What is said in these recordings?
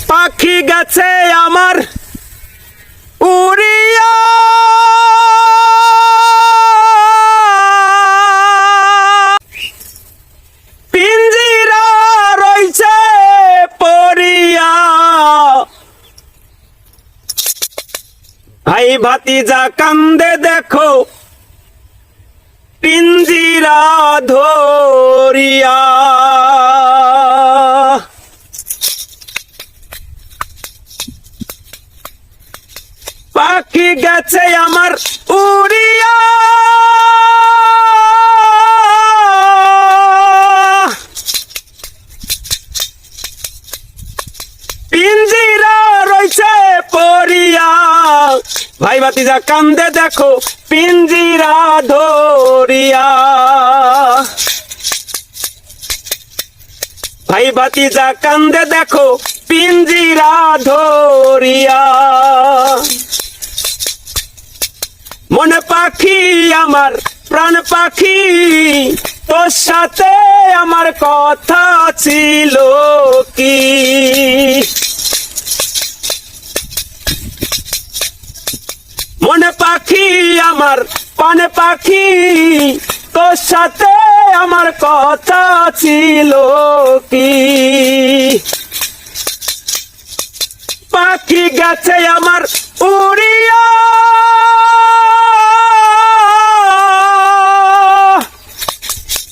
পাখি গেছে আমার উড়িয়া, পিঞ্জিরা রইছে পড়িয়া। ভাই ভাতিজা কান্দে দেখো পিঞ্জিরা ধরিয়া। পাখি গেছে আমার উড়িয়া, পিঞ্জিরা রইছে পড়িয়া। ভাই ভাতিজা কান্দে দেখো পিঞ্জিরা ধরিয়া। ভাই ভাতিজা কান্দে দেখো পিঞ্জিরা ধরিয়া। মনে পাখি আমার প্রাণ পাখি, তোর সাথে আমার কথা ছিল কি। মনে পাখি আমার প্রাণ পাখি, তোর সাথে আমার কথা ছিল কি। পাখি গেছে আমার উড়িয়া,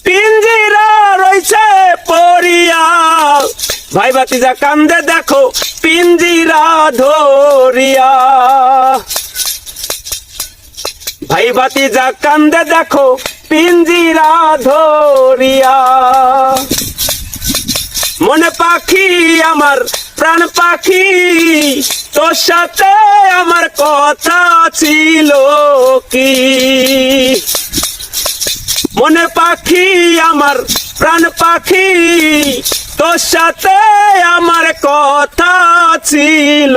পিঞ্জিরা রইছে পড়িয়া। ভাই ভাতিজা কান্দে দেখো পিঞ্জিরা ধরিয়া। ভাই ভাতিজা কান্দে দেখো পিঞ্জিরা ধরিয়া। মনে পাখি আমার প্রাণ পাখি, তোর সাথে আমার কথা ছিল কি। মনে পাখি আমার প্রাণ পাখি, তোর সাথে আমার কথা ছিল